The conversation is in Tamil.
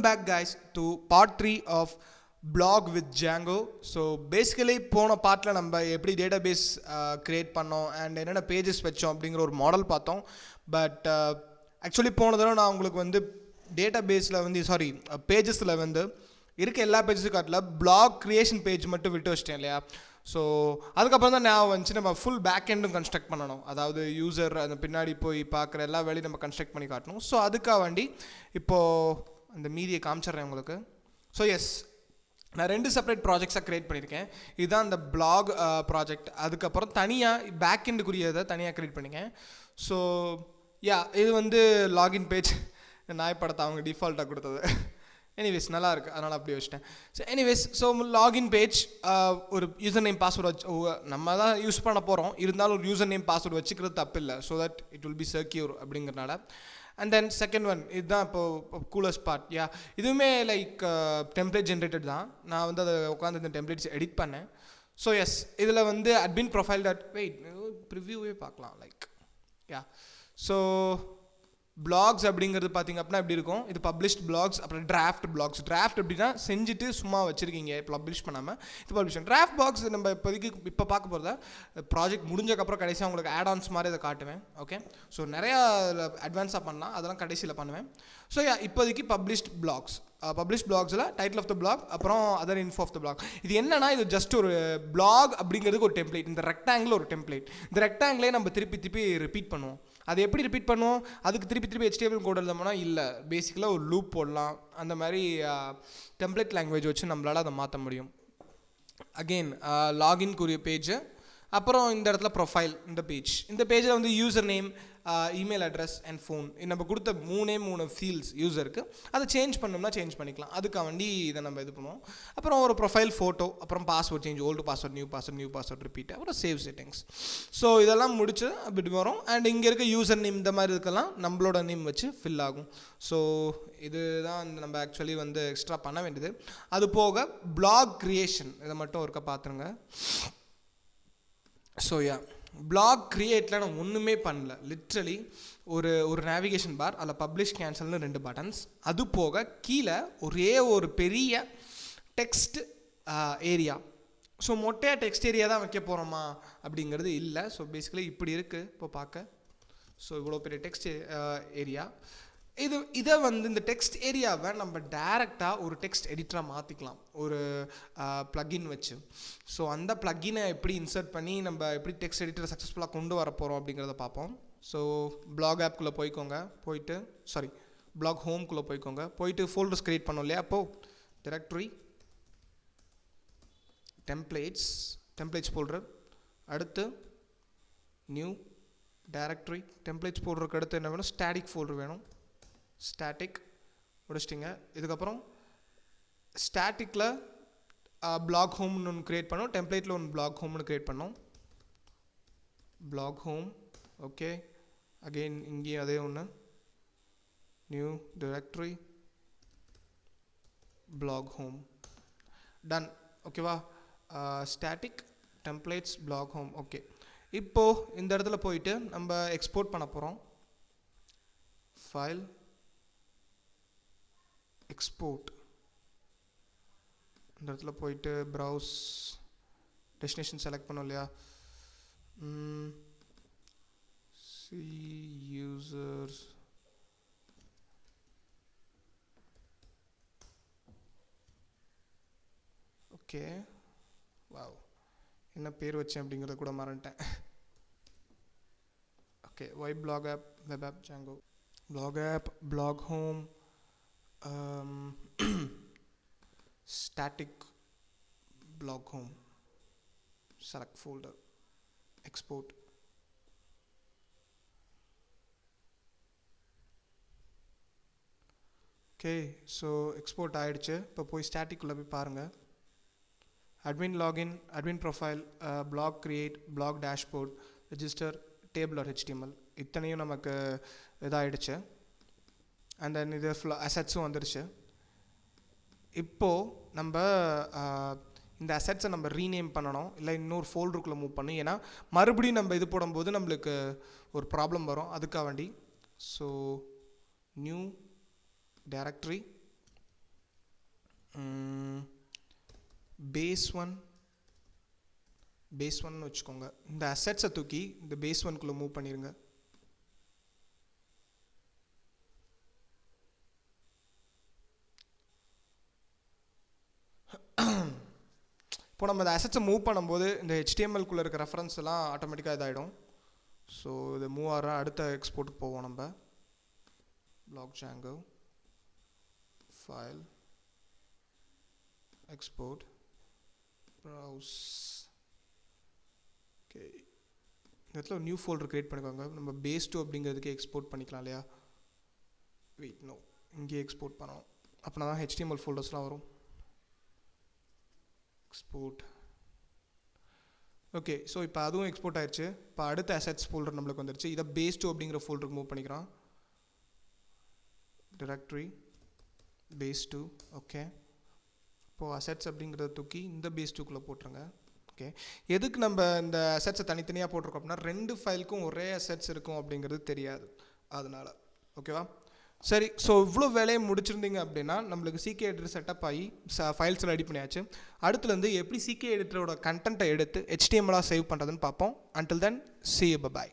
back guys to part 3 of blog with Django. So basically போன பார்ட்ல நம்ம எப்படி டேட்டாபேஸ் கிரியேட் பண்ணோம் அண்ட் என்னென்ன பேஜஸ் வச்சோம் அப்படிங்கிற ஒரு மாடல் பார்த்தோம். பட் ஆக்சுவலி போன தடவை நான் உங்களுக்கு வந்து டேட்டாபேஸில் வந்து பேஜஸில் வந்து இருக்க எல்லா பேஜஸும் காட்டல, பிளாக் க்ரியேஷன் பேஜ் மட்டும் விட்டு வச்சிட்டேன் இல்லையா. ஸோ அதுக்கப்புறம் தான் நான் வந்துச்சு நம்ம ஃபுல் பேக் எண்டும் கன்ஸ்ட்ரக்ட் பண்ணணும். அதாவது யூசர் அந்த பின்னாடி போய் பார்க்குற எல்லா வேலையும் நம்ம கன்ஸ்ட்ரக்ட் பண்ணி காட்டணும். ஸோ அதுக்காக வேண்டி இப்போது அந்த மீதியை காமிச்சிட்றேன் உங்களுக்கு. ஸோ எஸ், நான் 2 செப்பரேட் ப்ராஜெக்ட்ஸாக க்ரியேட் பண்ணியிருக்கேன். இதுதான் இந்த பிளாக் ப்ராஜெக்ட். அதுக்கப்புறம் தனியாக பேக் எண்டுக்குரியதை தனியாக க்ரியேட் பண்ணிக்கேன். ஸோ இது வந்து லாகின் பேஜ் நாய்ப்படத்தை அவங்க டிஃபால்ட்டாக கொடுத்தது. எனிவேஸ் நல்லா இருக்குது, அதனால் அப்படி வச்சிட்டேன். ஸோ லாகின் பேஜ் ஒரு யூசர் நேம் பாஸ்வேர்டு வச்சு நம்ம தான் யூஸ் பண்ண போகிறோம். இருந்தாலும் ஒரு யூசர் நேம் பாஸ்வேர்டு வச்சுக்கிறது தப்பு இல்லை, so that it will be secure அப்படிங்கிறனால. அண்ட் தென் செகண்ட் ஒன், இதுதான் இப்போ கூலஸ்ட் பார்ட். இதுவுமே லைக் டெம்ப்ளேட் ஜென்ரேட்டட் தான். நான் வந்து அதை உட்காந்து இந்த டெம்ப்ளேட்ஸ் எடிட் பண்ணேன். ஸோ எஸ், இதில் வந்து அட்மின் ப்ரொஃபைல் ப்ரிவ்யூவே பார்க்கலாம் லைக் ஸோ பிளாக்ஸ் அப்படிங்கிறது பார்த்திங்க அப்படின்னா எப்படி இருக்கும், இது பப்ளிஷ்ட் பிளாக்ஸ். அப்புறம் டிராஃப்ட் பிளாக்ஸ். டிராஃப்ட் அப்படின்னா செஞ்சுட்டு சும்மா வச்சுருக்கீங்க, பப்ளிஷ் பண்ணாமல் இது பப்ளிஷ். டிராஃப்ட் பாக்ஸ் நம்ம இப்போ பார்க்க போகிறதா ப்ராஜெக்ட் முடிஞ்சக்கப்புறம் கடைசியாக உங்களுக்கு ஆட் ஆன்ஸ் மாதிரி இதை காட்டுவேன். ஓகே, ஸோ நிறையா அட்வான்ஸாக பண்ணலாம், அதெல்லாம் கடைசியில் பண்ணுவேன். ஸோ இப்போதைக்கு பப்ளிஷ்ட் பிளாக்ஸ். பப்ளிஷ் பிளாக்ஸில் டைட்டில் ஆஃப் த பிளாக், அப்புறம் other info of the blog. இது என்னன்னா, இது ஜஸ்ட் ஒரு பிளாக் அப்படிங்கிறதுக்கு ஒரு டெம்ப்ளேட். இந்த ரெக்டாங்கிள் ஒரு டெம்ப்ளேட். இந்த ரெக்டாங்கிளே நம்ம திருப்பி ரிப்பீட் பண்ணுவோம். அது எப்படி ரிப்பீட் பண்ணுவோம், அதுக்கு திருப்பி HTML கோட் எழுதோம்னா இல்லை, பேசிக்கலாக ஒரு லூப் போடலாம். அந்த மாதிரி டெம்ப்ளேட் லாங்குவேஜ் வச்சு நம்மளால் அதை மாற்ற முடியும். அகெயின் லாகின்குரிய பேஜ், அப்புறம் இந்த இடத்துல ப்ரொஃபைல். இந்த பேஜில் வந்து user name, email address and phone, நம்ம கொடுத்த 3 ஃபீல்ட்ஸ் யூசருக்கு. அதை சேஞ்ச் பண்ணோம்னா சேஞ்ச் பண்ணிக்கலாம். அதுக்காக வேண்டி இதை நம்ம இது பண்ணுவோம். அப்புறம் ஒரு ப்ரொஃபைல் ஃபோட்டோ, அப்புறம் password change, old password, new password repeat, அப்புறம் சேவ் செட்டிங்ஸ். ஸோ இதெல்லாம் முடிச்சு அப்படி வரும். அண்ட் இங்கே இருக்க யூசர் நேம் இந்த மாதிரி இருக்கலாம், நம்மளோட நேம் வச்சு ஃபில் ஆகும். ஸோ இதுதான் நம்ம ஆக்சுவலி வந்து எக்ஸ்ட்ரா பண்ண வேண்டியது. அது போக பிளாக் க்ரியேஷன், இதை மட்டும் ஒருக்கா பார்த்துருங்க. ஸோ பிளாக் க்ரியேட்டில் நான் ஒன்றுமே பண்ணல. லிட்ரலி ஒரு நேவிகேஷன் பார், அதில் பப்ளிஷ் கேன்சல்னு 2 பட்டன்ஸ். அது போக கீழே ஒரே ஒரு பெரிய டெக்ஸ்ட் ஏரியா. ஸோ மொட்டையாக டெக்ஸ்ட் ஏரியா தான் வைக்க போகிறோமா அப்படிங்கிறது இல்லை. ஸோ பேசிக்கலி இப்படி இருக்குது இப்போ பார்க்க. ஸோ இவ்வளோ பெரிய டெக்ஸ்ட் ஏரியா. இதை வந்து இந்த டெக்ஸ்ட் ஏரியாவை நம்ம டைரெக்டாக ஒரு டெக்ஸ்ட் எடிட்டராக மாற்றிக்கலாம், ஒரு ப்ளகின் வச்சு. ஸோ அந்த ப்ளகினை எப்படி இன்சர்ட் பண்ணி நம்ம எப்படி டெக்ஸ்ட் எடிட்டரை சக்ஸஸ்ஃபுல்லாக கொண்டு வர போகிறோம் அப்படிங்கிறத பார்ப்போம். ஸோ பிளாக் ஆப்குள்ளே பிளாக் ஹோம்குள்ளே போயிட்டு ஃபோல்டர்ஸ் க்ரியேட் பண்ணோம் இல்லையா. அப்போது டைரக்டரி, டெம்ப்ளேட்ஸ் ஃபோல்டர், அடுத்து நியூ டைரக்டரி. டெம்ப்ளேட்ஸ் ஃபோல்டருக்கு அடுத்து என்ன வேணும், ஸ்டாட்டிக் ஃபோல்டர் வேணும். ஸ்டாட்டிக் முடிச்சிட்டிங்க. இதுக்கப்புறம் ஸ்டாட்டிக்கில் பிளாக் ஹோம்னு ஒன்று க்ரியேட் பண்ணோம், டெம்ப்ளேட்டில் ஒன்று பிளாக் ஹோம்னு க்ரியேட் பண்ணோம். Blog home, okay. அகெயின் இங்கேயும் அதே ஒன்று, new directory, blog home, done. ஓகேவா, static, templates, blog home. Okay, இப்போது இந்த இடத்துல போயிட்டு நம்ம எக்ஸ்போர்ட் பண்ண போகிறோம். File, export. இந்த இடத்துல போயிட்டு ப்ரௌஸ், டெஸ்டினேஷன் செலக்ட் பண்ணோம் இல்லையா. C users, okay. வாவ், என்ன பேர் வச்சேன் அப்படிங்கிறத கூட மறந்துட்டேன். Okay, why blog app, web app, Django, blog app, blog home, static blog home, select folder, export. Okay, so export ஆகிடுச்சு. இப்போ போய் ஸ்டாட்டிக்குள்ளே போய் பாருங்கள். Admin login, admin profile, blog create, blog dashboard, register, table or HTML, இத்தனையும் நமக்கு இதாகிடுச்சு. அண்ட் தென் இது அசட்ஸும் வந்துடுச்சு. இப்போது நம்ம இந்த அசட்ஸை நம்ம ரீநேம் பண்ணணும், இல்லை இன்னொரு ஃபோல்டருக்குள்ளே மூவ் பண்ணணும். ஏன்னா மறுபடியும் நம்ம இது போடும்போது நம்மளுக்கு ஒரு ப்ராப்ளம் வரும், அதுக்காக வேண்டி. So new directory, base one வச்சுக்கோங்க. இந்த அசெட்ஸை தூக்கி இந்த பேஸ் ஒன்குள்ளே மூவ் பண்ணிடுங்க. இப்போ நம்ம இந்த அசெட்ஸை மூவ் பண்ணும்போது இந்த HTML-குள்ளே இருக்க ரெஃபரன்ஸ் எல்லாம் ஆட்டோமேட்டிக்காக இதாகிடும். ஸோ இது மூவ் ஆகிற அடுத்த எக்ஸ்போர்ட்டுக்கு போவோம். நம்ம blog Django file export browse. Okay, இந்த இடத்துல ஒரு நியூ ஃபோல்டர் க்ரியேட் பண்ணிக்கோங்க. நம்ம பேஸ் 2 அப்படிங்கிறதுக்கு எக்ஸ்போர்ட் பண்ணிக்கலாம் இல்லையா? வெயிட், நோ, இங்கே எக்ஸ்போர்ட் பண்ணணும். அப்படின்னா தான் HTML ஃபோல்டர்ஸ்லாம் வரும். எக்ஸ்போர்ட். ஓகே, ஸோ இப்போ அதுவும் எக்ஸ்போர்ட் ஆயிடுச்சு. இப்போ அடுத்த அசெட்ஸ் ஃபோல்டர் நம்மளுக்கு வந்துருச்சு. இதை பேஸ் 2 அப்படிங்கிற ஃபோல்டருக்கு மூவ் பண்ணிக்கிறோம். Directory base 2. ஓகே, இப்போது அசெட்ஸ் அப்படிங்கிறத தூக்கி இந்த பேஸ் 2குள்ளே போட்டுருங்க. ஓகே, எதுக்கு நம்ம இந்த அசெட்ஸை தனித்தனியாக போட்டிருக்கோம் அப்படின்னா 2 ஃபைலுக்கும் ஒரே அசெட்ஸ் இருக்கும் அப்படிங்கிறது தெரியாது, அதனால். ஓகேவா? சரி, ஸோ இவ்வளோ வேலையை முடிச்சிருந்தீங்க அப்படின்னா நம்மளுக்கு CK எடிட்டர் செட்டப் ஆகி ஃபைல்ஸ் ரெடி பண்ணியாச்சு. அடுத்துலேருந்து எப்படி CK எடிட்டரோட கண்டென்ட்டை எடுத்து HTML-ஆக சேவ் பண்ணுறதுன்னு பார்ப்போம். Until then, see you, bye bye.